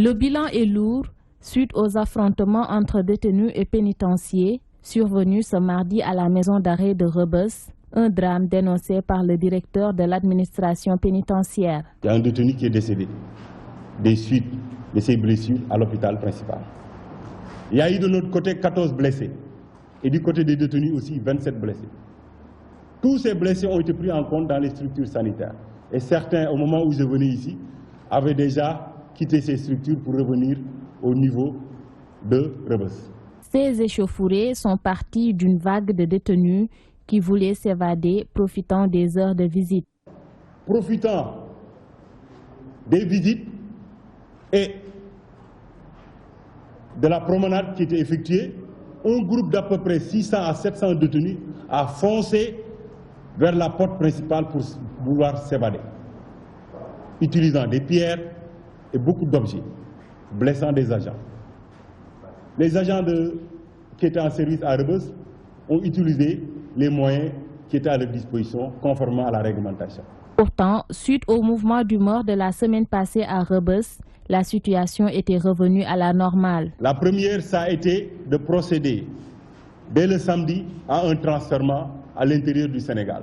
Le bilan est lourd suite aux affrontements entre détenus et pénitenciers survenus ce mardi à la maison d'arrêt de Rebeuss, un drame dénoncé par le directeur de l'administration pénitentiaire. Il y a un détenu qui est décédé des suites de ses blessures à l'hôpital principal. Il y a eu de notre côté 14 blessés et du côté des détenus aussi 27 blessés. Tous ces blessés ont été pris en compte dans les structures sanitaires. Et certains, au moment où je venais ici, avaient déjà quitté ces structures pour revenir au niveau de Rebeuss. Ces échauffourées sont partis d'une vague de détenus qui voulaient s'évader, profitant des heures de visite. Profitant des visites et de la promenade qui était effectuée, un groupe d'à peu près 600 à 700 détenus a foncé vers la porte principale pour vouloir s'évader, utilisant des pierres et beaucoup d'objets, blessant des agents. Les agents qui étaient en service à Rebeuss ont utilisé les moyens qui étaient à leur disposition conformément à la réglementation. Pourtant, suite au mouvement d'humeur de la semaine passée à Rebeuss, la situation était revenue à la normale. La première, ça a été de procéder dès le samedi à un transfèrement à l'intérieur du Sénégal,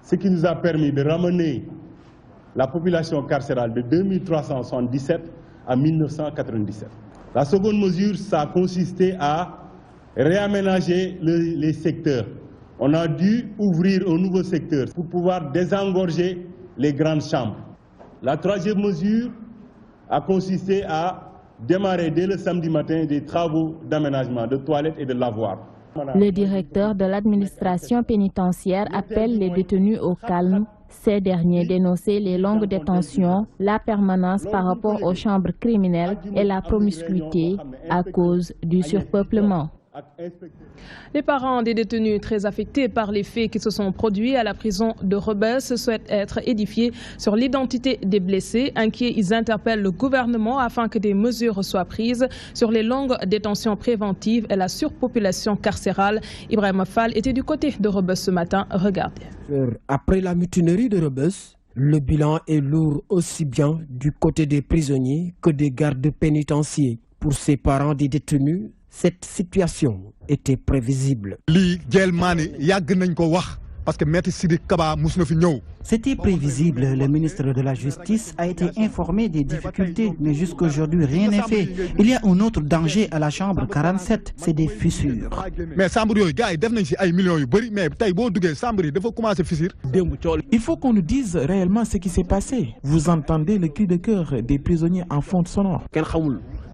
ce qui nous a permis de ramener la population carcérale de 2377 à 1997. La seconde mesure, ça a consisté à réaménager les secteurs. On a dû ouvrir un nouveau secteur pour pouvoir désengorger les grandes chambres. La troisième mesure a consisté à démarrer dès le samedi matin des travaux d'aménagement de toilettes et de lavoirs. Le directeur de l'administration pénitentiaire appelle les détenus au calme. Ces derniers dénonçaient les longues détentions, la permanence par rapport aux chambres criminelles et la promiscuité à cause du surpeuplement. Les parents des détenus très affectés par les faits qui se sont produits à la prison de Rebeuss souhaitent être édifiés sur l'identité des blessés. Inquiets, ils interpellent le gouvernement afin que des mesures soient prises sur les longues détentions préventives et la surpopulation carcérale. Ibrahima Fall était du côté de Rebeuss ce matin. Regardez. Après la mutinerie de Rebeuss, le bilan est lourd aussi bien du côté des prisonniers que des gardes pénitentiaires. Pour ces parents des détenus, cette situation était prévisible. C'était prévisible. Le ministre de la Justice a été informé des difficultés, mais jusqu'aujourd'hui, rien n'est fait. Il y a un autre danger à la chambre 47, c'est des fissures. Il faut qu'on nous dise réellement ce qui s'est passé. Vous entendez le cri de cœur des prisonniers en fond sonore.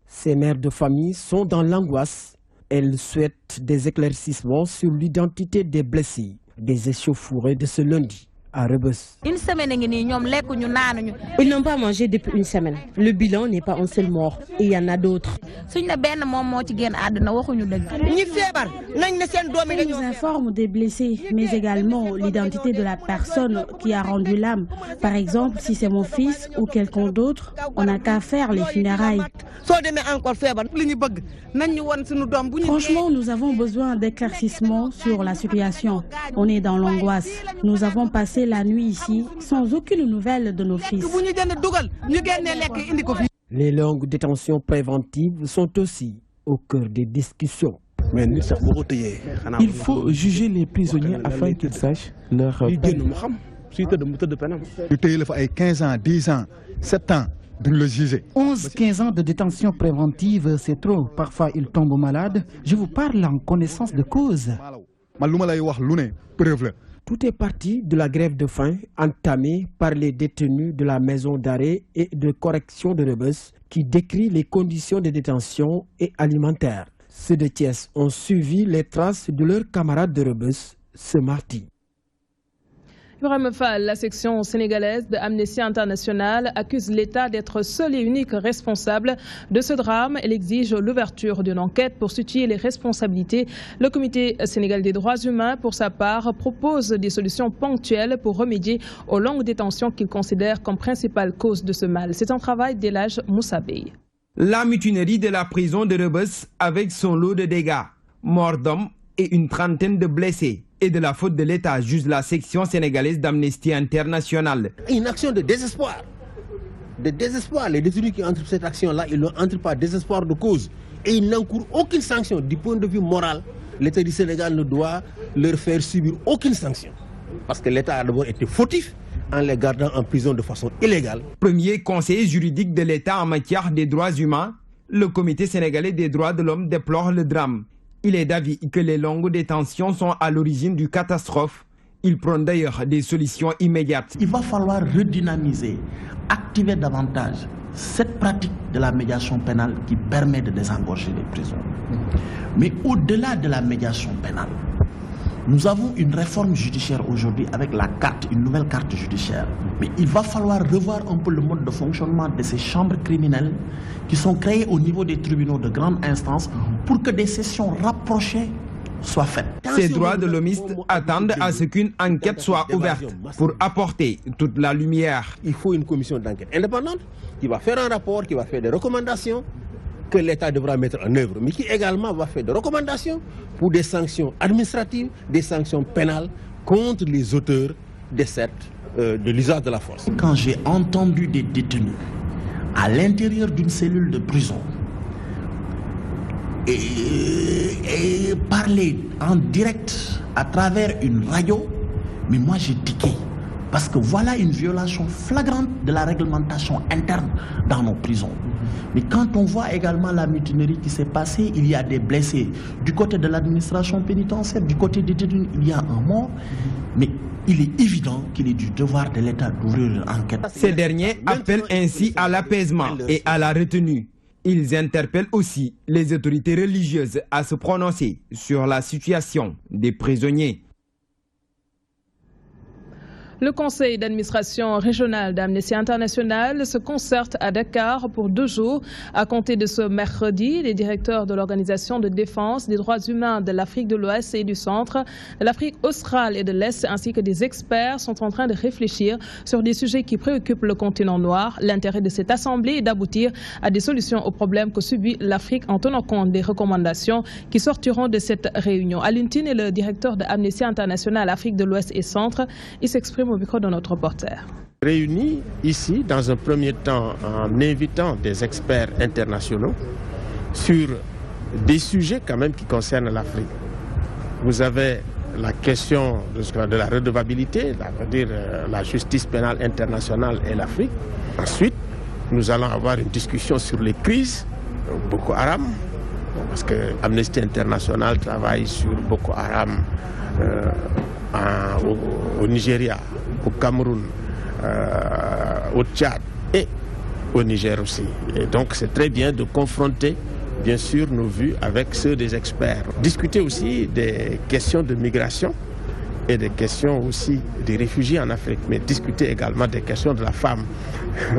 Ces mères de famille sont dans l'angoisse. Elles souhaitent des éclaircissements sur l'identité des blessés, des échauffourées de ce lundi à Rebeuss. Une semaine, ils n'ont pas mangé depuis une semaine. Le bilan n'est pas un seul mort. Et il y en a d'autres. Ils nous informent des blessés, mais également l'identité de la personne qui a rendu l'âme. Par exemple, si c'est mon fils ou quelqu'un d'autre, on n'a qu'à faire les funérailles. Franchement, nous avons besoin d'éclaircissements sur la situation. On est dans l'angoisse. Nous avons passé la nuit ici sans aucune nouvelle de nos fils. Les longues détentions préventives sont aussi au cœur des discussions. Il faut juger les prisonniers afin qu'ils sachent leur peine. 15 ans, 10 ans, 7 ans. 11-15 ans de détention préventive, c'est trop. Parfois, ils tombent malades. Je vous parle en connaissance de cause. Tout est parti de la grève de faim entamée par les détenus de la maison d'arrêt et de correction de Rebeuss qui décrit les conditions de détention et alimentaires. Ceux de Thiès ont suivi les traces de leurs camarades de Rebeuss ce mardi. Ibrahima Fall, la section sénégalaise de Amnesty International accuse l'État d'être seul et unique responsable de ce drame. Elle exige l'ouverture d'une enquête pour situer les responsabilités. Le Comité sénégalais des droits humains, pour sa part, propose des solutions ponctuelles pour remédier aux longues détentions qu'il considère comme principale cause de ce mal. C'est un travail d'Elhadj Moussa Bey. La mutinerie de la prison de Rebeuss avec son lot de dégâts, morts d'hommes et une trentaine de blessés. Et de la faute de l'État, juge la section sénégalaise d'Amnesty International. Une action de désespoir. de désespoir. Les détenus qui entrent cette action-là, ils n'entrent pas désespoir de cause. Et ils n'encourent aucune sanction. Du point de vue moral, l'État du Sénégal ne doit leur faire subir aucune sanction. Parce que l'État a d'abord été fautif en les gardant en prison de façon illégale. Premier conseiller juridique de l'État en matière des droits humains, le Comité sénégalais des droits de l'homme déplore le drame. Il est d'avis que les longues détentions sont à l'origine du catastrophe. Il prône d'ailleurs des solutions immédiates. Il va falloir redynamiser, activer davantage cette pratique de la médiation pénale qui permet de désengorger les prisons. Mais au-delà de la médiation pénale, nous avons une réforme judiciaire aujourd'hui avec une nouvelle carte judiciaire. Mais il va falloir revoir un peu le mode de fonctionnement de ces chambres criminelles qui sont créées au niveau des tribunaux de grande instance pour que des sessions rapprochées soient faites. Ces droits de l'homiste attendent à ce qu'une enquête soit ouverte pour apporter toute la lumière. Il faut une commission d'enquête indépendante qui va faire un rapport, qui va faire des recommandations que l'État devra mettre en œuvre, mais qui également va faire des recommandations pour des sanctions administratives, des sanctions pénales contre les auteurs de l'usage de la force. Quand j'ai entendu des détenus à l'intérieur d'une cellule de prison et parler en direct à travers une radio, mais moi j'ai tiqué. Parce que voilà une violation flagrante de la réglementation interne dans nos prisons. Mais quand on voit également la mutinerie qui s'est passée, il y a des blessés. Du côté de l'administration pénitentiaire, du côté des détenus, il y a un mort. Mais il est évident qu'il est du devoir de l'État d'ouvrir une enquête. Ces derniers appellent ainsi à l'apaisement et à la retenue. Ils interpellent aussi les autorités religieuses à se prononcer sur la situation des prisonniers. Le conseil d'administration régional d'Amnesty International se concerte à Dakar pour 2 jours. À compter de ce mercredi, les directeurs de l'Organisation de défense des droits humains de l'Afrique de l'Ouest et du Centre, de l'Afrique australe et de l'Est, ainsi que des experts sont en train de réfléchir sur des sujets qui préoccupent le continent noir. L'intérêt de cette assemblée est d'aboutir à des solutions aux problèmes que subit l'Afrique en tenant compte des recommandations qui sortiront de cette réunion. Alioune Tine est le directeur de Amnesty International Afrique de l'Ouest et Centre. Il s'exprime au micro de notre reporter. Réunis ici dans un premier temps en invitant des experts internationaux sur des sujets quand même qui concernent l'Afrique. Vous avez la question de la redevabilité, c'est-à-dire la justice pénale internationale et l'Afrique. Ensuite, nous allons avoir une discussion sur les crises, Boko Haram, parce que Amnesty International travaille sur Boko Haram au Nigeria, au Cameroun, au Tchad et au Niger aussi. Et donc c'est très bien de confronter bien sûr nos vues avec ceux des experts. Discuter aussi des questions de migration et des questions aussi des réfugiés en Afrique, mais discuter également des questions de la femme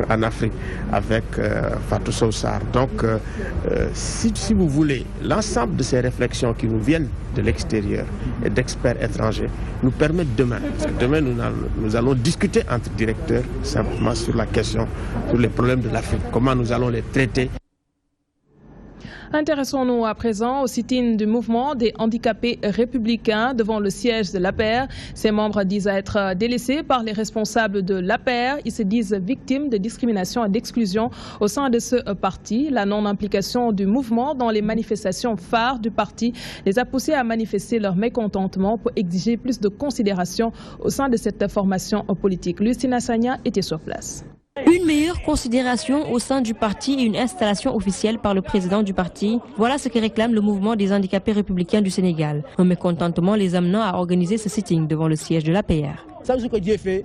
en Afrique avec Fatou Sow Sarr. Donc si vous voulez, l'ensemble de ces réflexions qui nous viennent de l'extérieur et d'experts étrangers nous permettent demain, nous allons discuter entre directeurs simplement sur la question, sur les problèmes de l'Afrique, comment nous allons les traiter. Intéressons-nous à présent au sit-in du mouvement des handicapés républicains devant le siège de l'APR. Ces membres disent être délaissés par les responsables de l'APR. Ils se disent victimes de discrimination et d'exclusion au sein de ce parti. La non-implication du mouvement dans les manifestations phares du parti les a poussés à manifester leur mécontentement pour exiger plus de considération au sein de cette formation politique. Lucina Sagna était sur place. Une meilleure considération au sein du parti et une installation officielle par le président du parti. Voilà ce que réclame le mouvement des handicapés républicains du Sénégal. Un mécontentement les amenant à organiser ce sitting devant le siège de l'APR. Ça, ce que Dieu fait,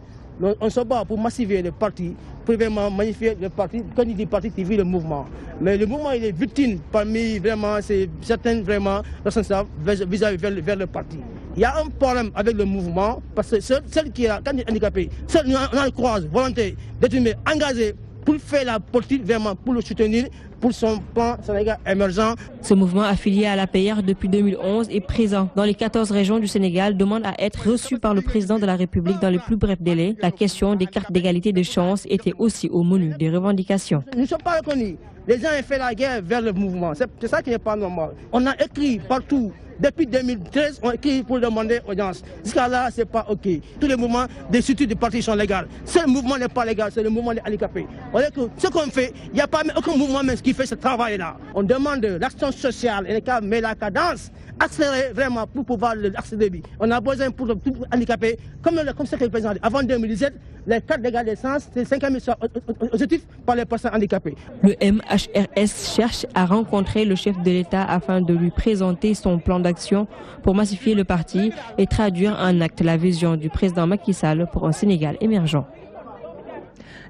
on se bat pour massifier le parti, pour vraiment magnifier le parti. Quand il dit parti, il vit le mouvement. Mais le mouvement, il est victime parmi vraiment certains vraiment responsables vis-à-vis vers le parti. Il y a un problème avec le mouvement parce que celle qui est handicapée, celle qui a une croise, volonté d'être engagée pour faire la politique vraiment, pour le soutenir, pour son plan Sénégal émergent. Ce mouvement affilié à l'APR depuis 2011 est présent dans les 14 régions du Sénégal, demande à être reçu par le président de la République dans les plus brefs délais. La question des cartes d'égalité de chance était aussi au menu des revendications. Nous ne sommes pas reconnus. Les gens ont fait la guerre vers le mouvement. C'est ça qui n'est pas normal. On a écrit partout depuis 2013, ont écrit pour demander audience. Jusqu'à là, ce n'est pas OK. Tous les mouvements des structures du parti sont légaux. Ce mouvement n'est pas légal, c'est le mouvement des handicapés. On dit que ce qu'on fait, il n'y a pas aucun mouvement même qui fait ce travail-là. On demande l'action sociale et mais la cadence accélérer vraiment pour pouvoir accélérer. On a besoin pour les handicapés, comme ce que le président dit. Avant 2017, les cartes d'égale d'essence, c'est 5 000 objectifs par les personnes handicapées. Le MHRS cherche à rencontrer le chef de l'État afin de lui présenter son plan d'action pour massifier le parti et traduire en acte la vision du président Macky Sall pour un Sénégal émergent.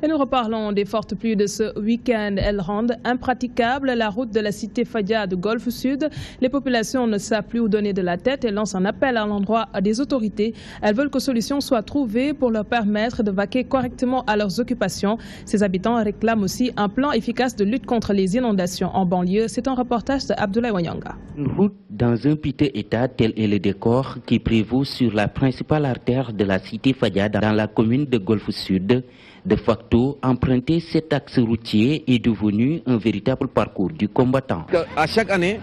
Et nous reparlons des fortes pluies de ce week-end. Elles rendent impraticable la route de la cité Fadia de Golfe Sud. Les populations ne savent plus où donner de la tête et lancent un appel à l'endroit des autorités. Elles veulent que solutions soient trouvées pour leur permettre de vaquer correctement à leurs occupations. Ces habitants réclament aussi un plan efficace de lutte contre les inondations en banlieue. C'est un reportage de Abdoulaye Wanyanga. Une route dans un piteux état, tel est le décor qui prévaut sur la principale artère de la cité Fadia dans la commune de Golfe Sud. De facto, emprunter cet axe routier est devenu un véritable parcours du combattant. À chaque année,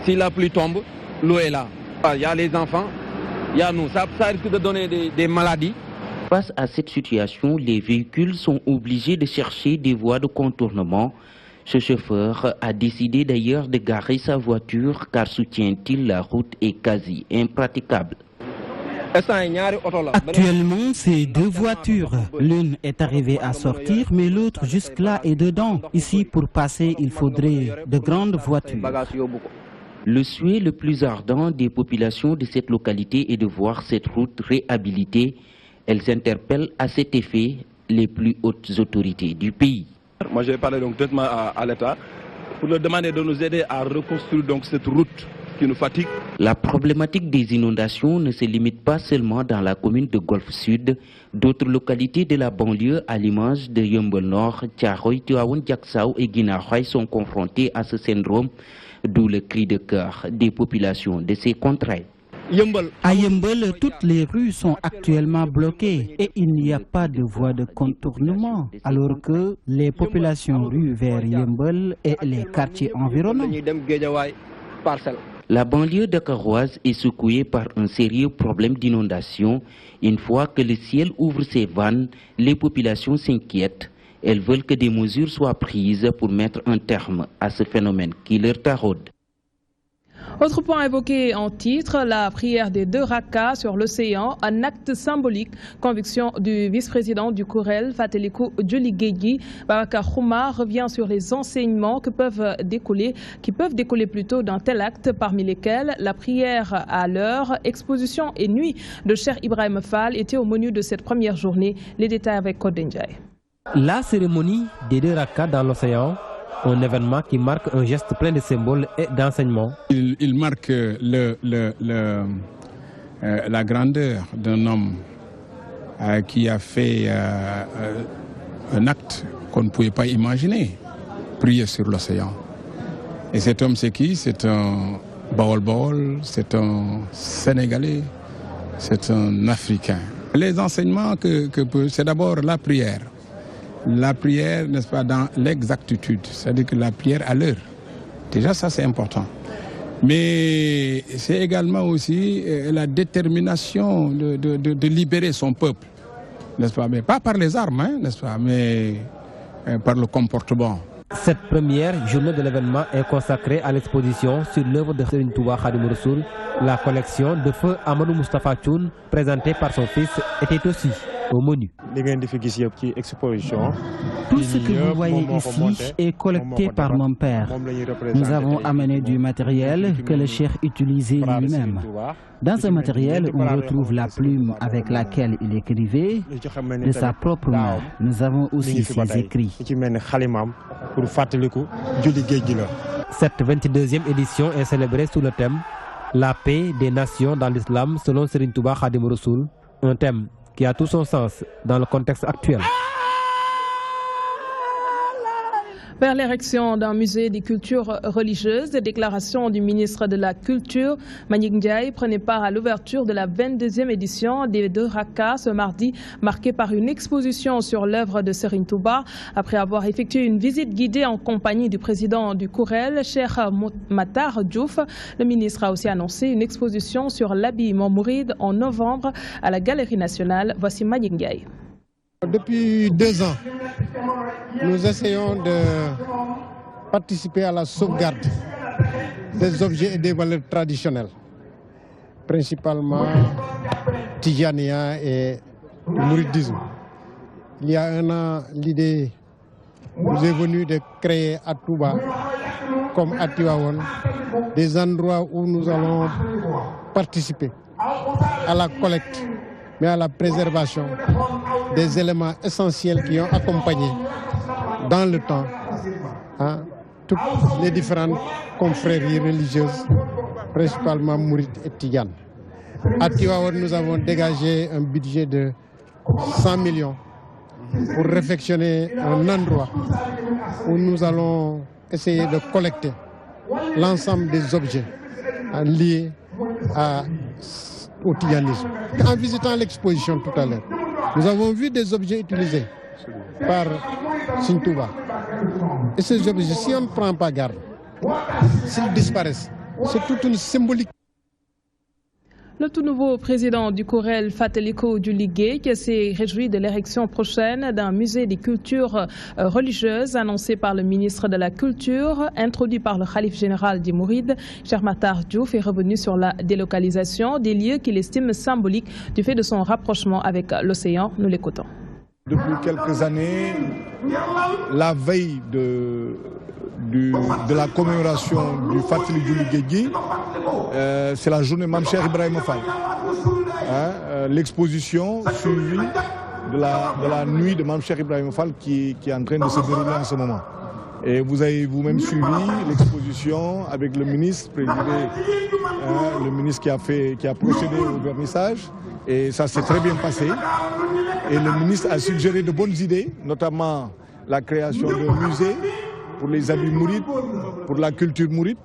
si la pluie tombe, l'eau est là. Il y a les enfants, il y a nous. Ça risque de donner des maladies. Face à cette situation, les véhicules sont obligés de chercher des voies de contournement. Ce chauffeur a décidé d'ailleurs de garer sa voiture car, soutient-il, la route est quasi impraticable. Actuellement, c'est deux voitures. L'une est arrivée à sortir, mais l'autre jusque-là est dedans. Ici, pour passer, il faudrait de grandes voitures. Le souhait le plus ardent des populations de cette localité est de voir cette route réhabilitée. Elles interpellent à cet effet les plus hautes autorités du pays. Moi, j'ai parlé donc directement à l'État pour leur demander de nous aider à reconstruire donc cette route qui nous fatigue. La problématique des inondations ne se limite pas seulement dans la commune de Golfe Sud. D'autres localités de la banlieue, à l'image de Yeumbeul Nord, Thiaroye, Tivaouane, Diacksao et Guinaw sont confrontées à ce syndrome, d'où le cri de cœur des populations de ces contrées. À Yeumbeul, toutes les rues sont actuellement bloquées et il n'y a pas de voie de contournement, alors que les populations rues vers Yeumbeul et les quartiers environnants. La banlieue dakaroise est secouée par un sérieux problème d'inondation. Une fois que le ciel ouvre ses vannes, les populations s'inquiètent. Elles veulent que des mesures soient prises pour mettre un terme à ce phénomène qui leur taraude. Autre point évoqué en titre, la prière des 2 rakas sur l'océan, un acte symbolique. Conviction du vice-président du Courel, Fatelikou Djoli-Guedji. Babacar Xuma revient sur les enseignements qui peuvent découler plutôt d'un tel acte, parmi lesquels la prière à l'heure, exposition et nuit de Cheikh Ibrahim Fall étaient au menu de cette première journée. Les détails avec Kodenjay. La cérémonie des 2 rakas dans l'océan, un événement qui marque un geste plein de symboles et d'enseignements. Il marque la grandeur d'un homme qui a fait un acte qu'on ne pouvait pas imaginer, prier sur l'océan. Et cet homme, c'est qui? C'est un Baol-Baol, c'est un Sénégalais, c'est un Africain. Les enseignements c'est d'abord la prière. La prière, n'est-ce pas, dans l'exactitude, c'est-à-dire que la prière à l'heure. Déjà, ça, c'est important. Mais c'est également aussi la détermination de libérer son peuple, n'est-ce pas? Mais pas par les armes, hein, n'est-ce pas, mais par le comportement. Cette première journée de l'événement est consacrée à l'exposition sur l'œuvre de Serigne Touba Khadimou Rassoul. La collection de feu Amadou Moustapha Thioune, présentée par son fils, était aussi au menu. Tout ce que vous voyez ici est collecté par mon père. Nous avons amené du matériel que le cheikh utilisait lui-même. Dans ce matériel, on retrouve la plume avec laquelle il écrivait de sa propre main. Nous avons aussi ses écrits. Cette 22e édition est célébrée sous le thème « La paix des nations dans l'islam selon Serigne Touba Khadimou Rassoul », un thème qui a tout son sens dans le contexte actuel. Vers l'érection d'un musée des cultures religieuses, des déclarations du ministre de la Culture, Mbagnick Ndiaye, prenait part à l'ouverture de la 22e édition des 2 Raka ce mardi, marquée par une exposition sur l'œuvre de Serigne Touba. Après avoir effectué une visite guidée en compagnie du président du Kourel, Cheikh Matar Diouf, le ministre a aussi annoncé une exposition sur l'habillement mouride en novembre à la Galerie nationale. Voici Mbagnick Ndiaye. Depuis 2 ans, nous essayons de participer à la sauvegarde des objets et des valeurs traditionnelles, principalement Tijaniya et Mouridisme. Il y a 1 an, l'idée nous est venue de créer à Touba, comme à Tivaouane, des endroits où nous allons participer à la collecte, mais à la préservation des éléments essentiels qui ont accompagné dans le temps toutes les différentes confréries religieuses, principalement Mouride et Tidjane. À Tivaouane, nous avons dégagé un budget de 100 millions pour réfectionner un endroit où nous allons essayer de collecter l'ensemble des objets liés au tidjanisme. En visitant l'exposition tout à l'heure, nous avons vu des objets utilisés par Serigne Touba. Et ces objets, si on ne prend pas garde, s'ils disparaissent, c'est toute une symbolique. Le tout nouveau président du Kourel, Fateliko Djouligé, qui s'est réjoui de l'érection prochaine d'un musée des cultures religieuses annoncé par le ministre de la Culture, introduit par le Khalife général des Mourides, Cheikh Matar Diouf, est revenu sur la délocalisation des lieux qu'il estime symboliques du fait de son rapprochement avec l'océan. Nous l'écoutons. Depuis quelques années, la veille de la commémoration du Fateliko Djouligé, c'est la journée Mame Cheikh Ibrahima Fall. L'exposition suivie de la nuit de Mame Cheikh Ibrahima Fall qui est en train de se dérouler en ce moment. Et vous avez vous-même suivi l'exposition avec le ministre, le ministre qui a procédé au vernissage. Et ça s'est très bien passé. Et le ministre a suggéré de bonnes idées, notamment la création d'un musée pour les habits mourides, pour la culture mouride.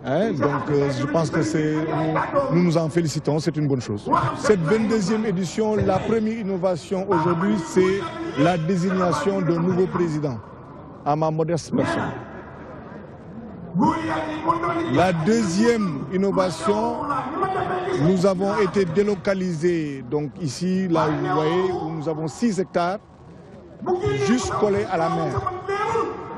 Donc je pense que nous nous en félicitons, c'est une bonne chose. Cette 22e édition, la première innovation aujourd'hui, c'est la désignation d'un nouveau président, à ma modeste personne. La deuxième innovation, nous avons été délocalisés, donc ici, là où vous voyez, où nous avons 6 hectares, juste collés à la mer.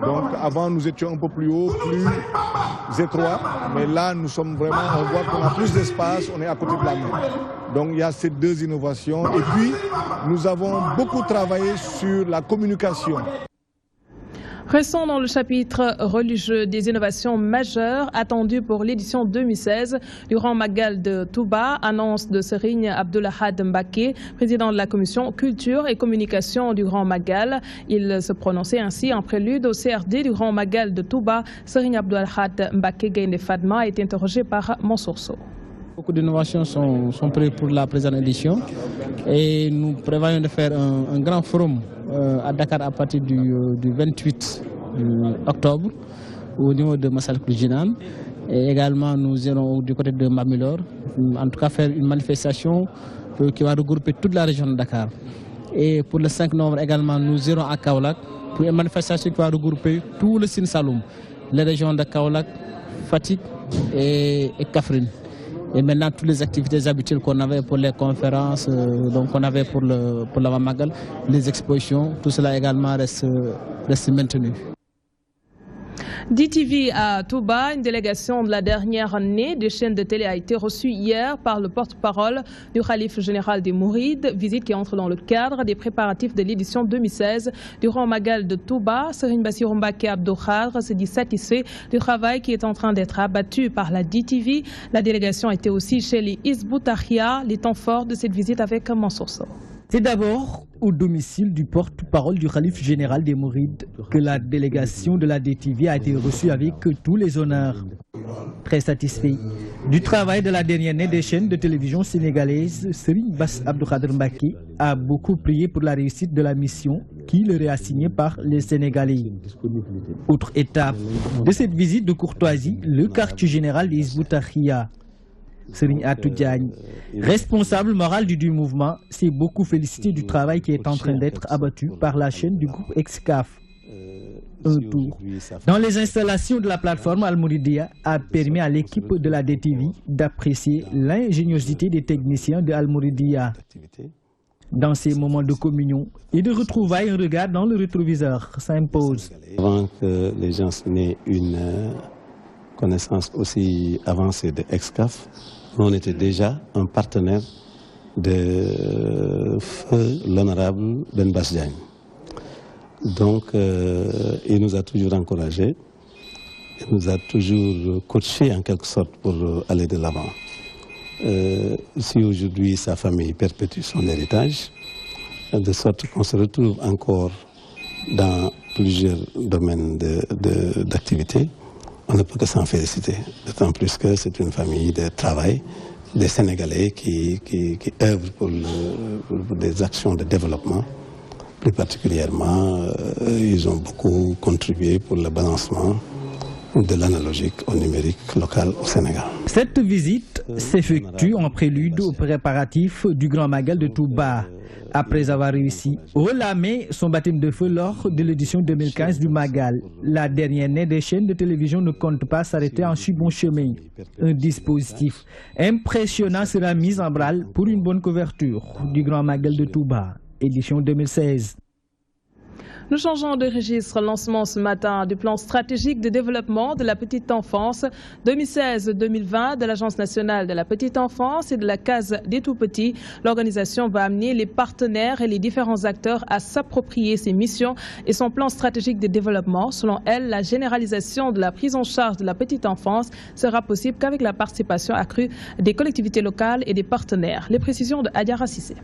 Donc avant, nous étions un peu plus haut, plus étroit, mais là, nous sommes vraiment, on voit qu'on a plus d'espace, on est à côté de la mer. Donc il y a ces 2 innovations. Et puis, nous avons beaucoup travaillé sur la communication. Restons dans le chapitre religieux des innovations majeures attendues pour l'édition 2016 du Grand Magal de Touba, annonce de Serigne Abdoulahad Mbacké, président de la commission culture et communication du Grand Magal. Il se prononçait ainsi en prélude au CRD du Grand Magal de Touba. Serigne Abdoulahad Mbacké Gaïndé Fatma a été interrogé par Mansour Sow. Beaucoup d'innovations sont prévues pour la présente édition et nous prévoyons de faire un grand forum à Dakar à partir du 28 octobre au niveau de Massalikul Jinan. Et également nous irons du côté de Bambilor, en tout cas faire une manifestation qui va regrouper toute la région de Dakar. Et pour le 5 novembre également nous irons à Kaolack pour une manifestation qui va regrouper tout le Sine Saloum, les régions de Kaolack, Fatick et Kaffrine. Et maintenant, toutes les activités habituelles qu'on avait pour les conférences, donc qu'on avait pour la Magal, les expositions, tout cela également reste maintenu. DTV à Touba, une délégation de la dernière année des chaînes de télé a été reçue hier par le porte-parole du Khalife général des Mourides, visite qui entre dans le cadre des préparatifs de l'édition 2016 du Grand Magal de Touba. Serigne Bassirou Mbacké Abdou Khadre se dit satisfait du travail qui est en train d'être abattu par la DTV. La délégation était aussi chez les Hizbut Tahrir, les temps forts de cette visite avec Mansour Sow. C'est d'abord au domicile du porte-parole du Khalife général des Mourides que la délégation de la DTV a été reçue avec tous les honneurs. Très satisfait du travail de la dernière année des chaînes de télévision sénégalaises, Serigne Bass Abdou Khadre Mbacké a beaucoup prié pour la réussite de la mission qui leur est assigné par les Sénégalais. Autre étape de cette visite de courtoisie, le quartier général des Hizbut Tarqiyyah. Serigne Atou Diagne, responsable moral du mouvement, s'est beaucoup félicité du travail qui est en train d'être abattu par la chaîne du groupe Excaf. Un tour dans les installations de la plateforme Al-Mouridiyyah a permis à l'équipe de la DTV d'apprécier l'ingéniosité des techniciens de Al-Mouridiyyah. Dans ces moments de communion et de retrouvailles, un regard dans le rétroviseur s'impose. Avant que les gens n'aient une connaissance aussi avancée de Excaf, on était déjà un partenaire de feu l'honorable Ben Bass Diagne. Donc, il nous a toujours encouragés, il nous a toujours coachés en quelque sorte pour aller de l'avant. Si aujourd'hui sa famille perpétue son héritage, de sorte qu'on se retrouve encore dans plusieurs domaines d'activité, on ne peut que s'en féliciter. D'autant plus que c'est une famille de travail, des Sénégalais qui œuvrent pour des actions de développement. Plus particulièrement, ils ont beaucoup contribué pour le balancement de l'analogique au numérique local au Sénégal. Cette visite s'effectue en prélude aux préparatifs du Grand Magal de Touba. Après avoir réussi relamer son baptême de feu lors de l'édition 2015 du Magal, la dernière née des chaînes de télévision ne compte pas s'arrêter en si bon chemin. Un dispositif impressionnant sera mis en branle pour une bonne couverture du Grand Magal de Touba, édition 2016. Nous changeons de registre. Lancement ce matin du plan stratégique de développement de la petite enfance 2016-2020 de l'Agence nationale de la petite enfance et de la case des tout-petits. L'organisation va amener les partenaires et les différents acteurs à s'approprier ses missions et son plan stratégique de développement. Selon elle, la généralisation de la prise en charge de la petite enfance sera possible qu'avec la participation accrue des collectivités locales et des partenaires. Les précisions de Adiara Sissé.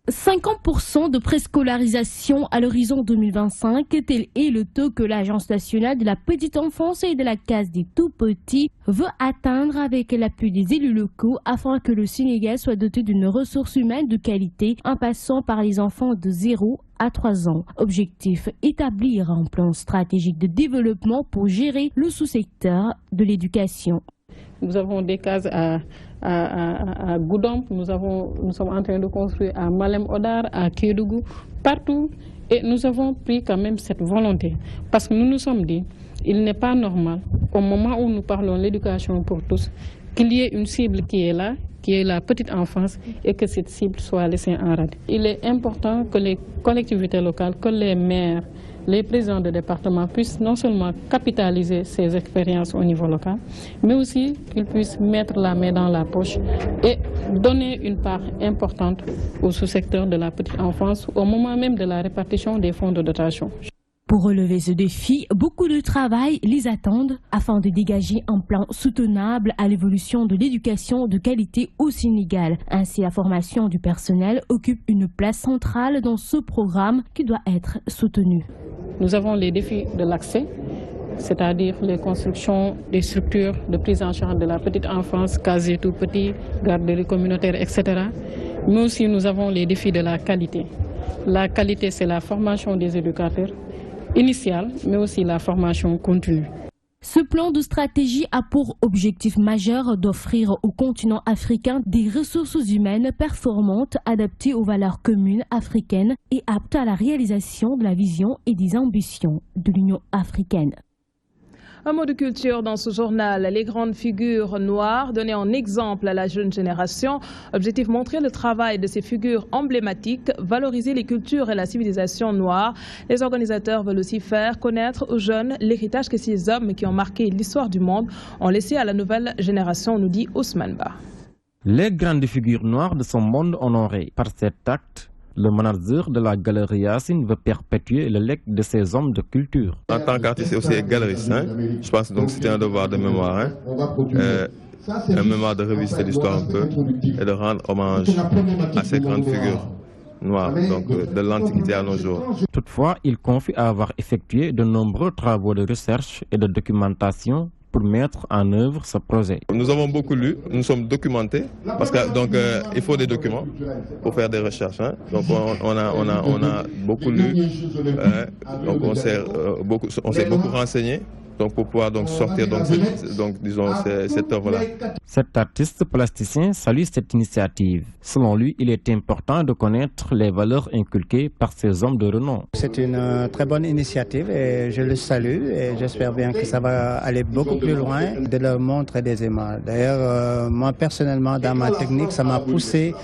50% de préscolarisation à l'horizon 2025, tel est le taux que l'Agence nationale de la petite enfance et de la case des tout-petits veut atteindre avec l'appui des élus locaux afin que le Sénégal soit doté d'une ressource humaine de qualité en passant par les enfants de 0 à 3 ans. Objectif, établir un plan stratégique de développement pour gérer le sous-secteur de l'éducation. Nous avons des cases à Goudomp, nous sommes en train de construire à Malem Odar, à Kédougou, partout. Et nous avons pris quand même cette volonté. Parce que nous nous sommes dit, il n'est pas normal, au moment où nous parlons de l'éducation pour tous, qu'il y ait une cible qui est là, qui est la petite enfance, et que cette cible soit laissée en rade. Il est important que les collectivités locales, que les maires, les présidents de département puissent non seulement capitaliser ces expériences au niveau local, mais aussi qu'ils puissent mettre la main dans la poche et donner une part importante au sous-secteur de la petite enfance au moment même de la répartition des fonds de dotation. Pour relever ce défi, beaucoup de travail les attendent afin de dégager un plan soutenable à l'évolution de l'éducation de qualité au Sénégal. Ainsi, la formation du personnel occupe une place centrale dans ce programme qui doit être soutenu. Nous avons les défis de l'accès, c'est-à-dire les constructions des structures de prise en charge de la petite enfance, casier tout petit, garderie communautaire, etc. Mais aussi nous avons les défis de la qualité. La qualité, c'est la formation des éducateurs initiale, mais aussi la formation continue. Ce plan de stratégie a pour objectif majeur d'offrir au continent africain des ressources humaines performantes, adaptées aux valeurs communes africaines et aptes à la réalisation de la vision et des ambitions de l'Union africaine. Un mot de culture dans ce journal, les grandes figures noires données en exemple à la jeune génération. Objectif, montrer le travail de ces figures emblématiques, valoriser les cultures et la civilisation noire. Les organisateurs veulent aussi faire connaître aux jeunes l'héritage que ces hommes qui ont marqué l'histoire du monde ont laissé à la nouvelle génération, nous dit Ousmane Ba. Les grandes figures noires de son monde honorées par cet acte. Le manager de la galerie Yacine veut perpétuer le legs de ces hommes de culture. En tant qu'artiste et aussi galeriste, je pense donc que c'était un devoir de mémoire, un mémoire de revisiter l'histoire un peu et de rendre hommage à ces grandes figures noires, donc de l'Antiquité à nos jours. Toutefois, il confie avoir effectué de nombreux travaux de recherche et de documentation pour mettre en œuvre ce projet. Nous avons beaucoup lu, nous sommes documentés, parce que donc il faut des documents pour faire des recherches. Hein. Donc on a beaucoup lu, donc on s'est beaucoup renseigné. Donc pour pouvoir donc sortir cette œuvre-là. Cet artiste plasticien salue cette initiative. Selon lui, il est important de connaître les valeurs inculquées par ces hommes de renom. C'est une très bonne initiative et je le salue et j'espère bien que ça va aller beaucoup plus loin de leur montrer des images. D'ailleurs, moi personnellement, dans ma technique, ça m'a poussé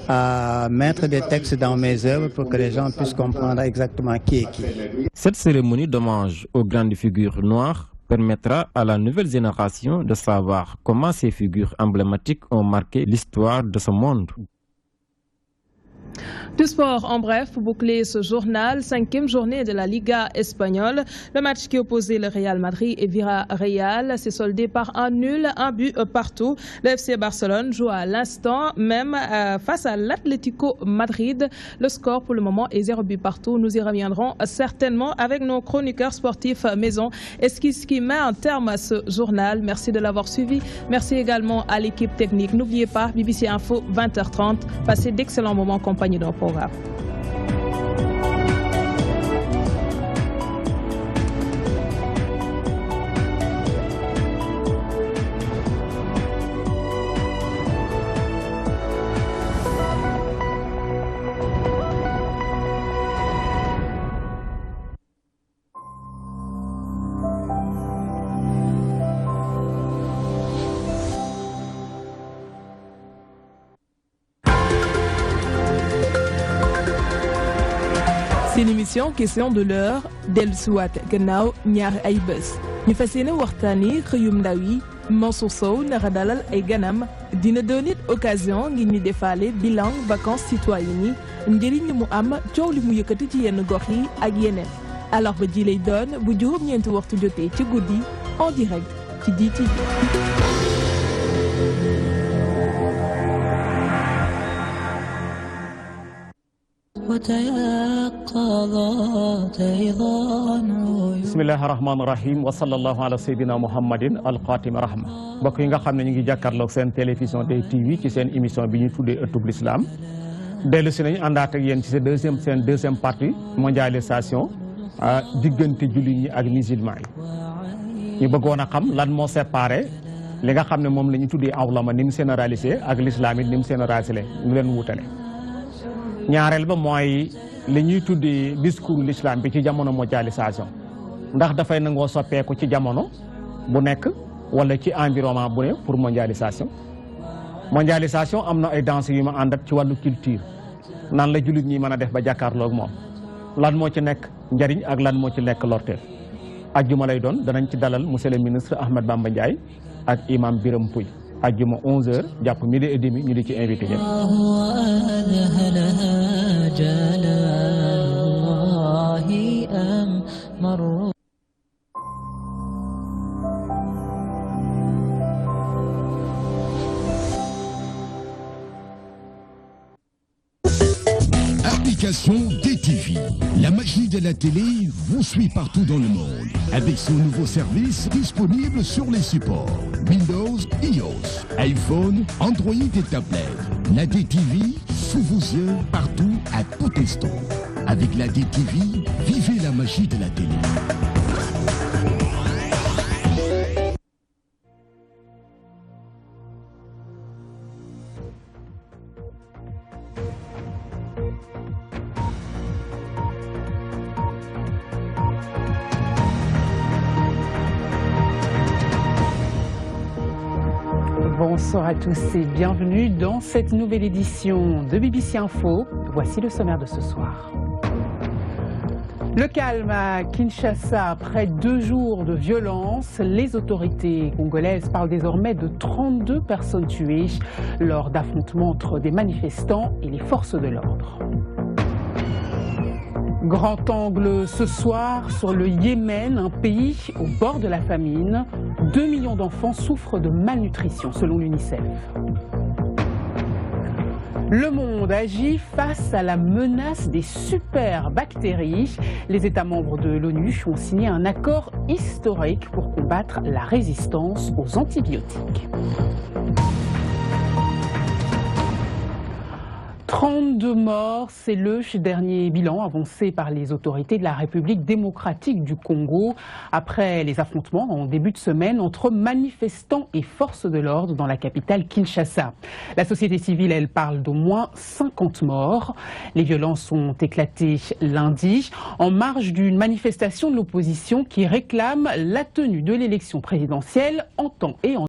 à mettre des textes dans mes œuvres pour que les gens puissent comprendre exactement qui est qui. Cette cérémonie d'hommage aux grandes figures noires permettra à la nouvelle génération de savoir comment ces figures emblématiques ont marqué l'histoire de ce monde. Du sport en bref, pour boucler ce journal, 5e journée de la Liga espagnole. Le match qui opposait le Real Madrid et Villarreal s'est soldé par un nul, un but partout. Le FC Barcelone joue à l'instant même face à l'Atlético Madrid. Le score pour le moment est 0 but partout. Nous y reviendrons certainement avec nos chroniqueurs sportifs maison. Et ce qui met un terme à ce journal. Merci de l'avoir suivi. Merci également à l'équipe technique. N'oubliez pas, BBC Info 20h30. Passez d'excellents moments en compagnie de nos programmes. C'est une émission question de l'heure dellusiwaat gannaaw ñaari ay bés ñu fas yéene waxtaani xëyum ndaw yi Mansour Sow nara dalal ay ganam dina doon it occasion ngir ñu defaale bilan vacances citoyennes yi njëriñ li mu am coow li mu yëkkati ci yenn gox yi ak yeneen alors ba ji lay doon bu juróom-ñeenti waxtu jotee ci guddi en direct ci DTV. bismillahi rahmaani rahim wa sallallahu ala sayyidina muhammadin alxaatimi rahma mbokk yi nga xam ne ñu ngi jàkkaarloog seen télévision DTV ci seen émission bi ñuy tuddee ëttub l'islam dellu si nañu àndaat ak yéen ci seen deuxième partie mondialisation diggante jullit ñi ak musulman yi ñu bëggoon a xam lan moo séparé li nga xam ne moom la ñu tuddee awlama ni mu généralisé ak l'islam it ni mu généralisé ñu leen wutale ñaareel ba mooy li ñuy tuddee discours l'islam bi ci jamono mondialisation ndax dafay nangoo soppeeku ci jamono bu nekk wala ci environnement bu ne pour mondialisation am na ay danse yu ma àndat ci wàllu culture nan la jullit ñi mën a def ba jàkkaarloog moom lan moo ci nekk njariñ ak lan moo ci nekk lorteel ajjuma lay doon danañ ci dalal monsieur le ministre Ahmed Bamba Ndiaye ak imam Biram Pouy ajjuma 11h jàpp 12h30 ñu di ci invité ñëpp. Application DTV. La magie de la télé vous suit partout dans le monde avec son nouveau service disponible sur les supports Windows, iOS, iPhone, Android et tablette. La DTV sous vos yeux partout à tout instant. Avec la DTV, vivez la magie de la télé. Bonsoir à tous et bienvenue dans cette nouvelle édition de BBC Info. Voici le sommaire de ce soir. Le calme à Kinshasa après 2 jours de violence. Les autorités congolaises parlent désormais de 32 personnes tuées lors d'affrontements entre des manifestants et les forces de l'ordre. Grand angle ce soir sur le Yémen, un pays au bord de la famine. 2 millions d'enfants souffrent de malnutrition selon l'UNICEF. Le monde agit face à la menace des superbactéries. Les États membres de l'ONU ont signé un accord historique pour combattre la résistance aux antibiotiques. 32 morts, c'est le dernier bilan avancé par les autorités de la République démocratique du Congo après les affrontements en début de semaine entre manifestants et forces de l'ordre dans la capitale Kinshasa. La société civile, elle, parle d'au moins 50 morts. Les violences ont éclaté lundi en marge d'une manifestation de l'opposition qui réclame la tenue de l'élection présidentielle en temps et en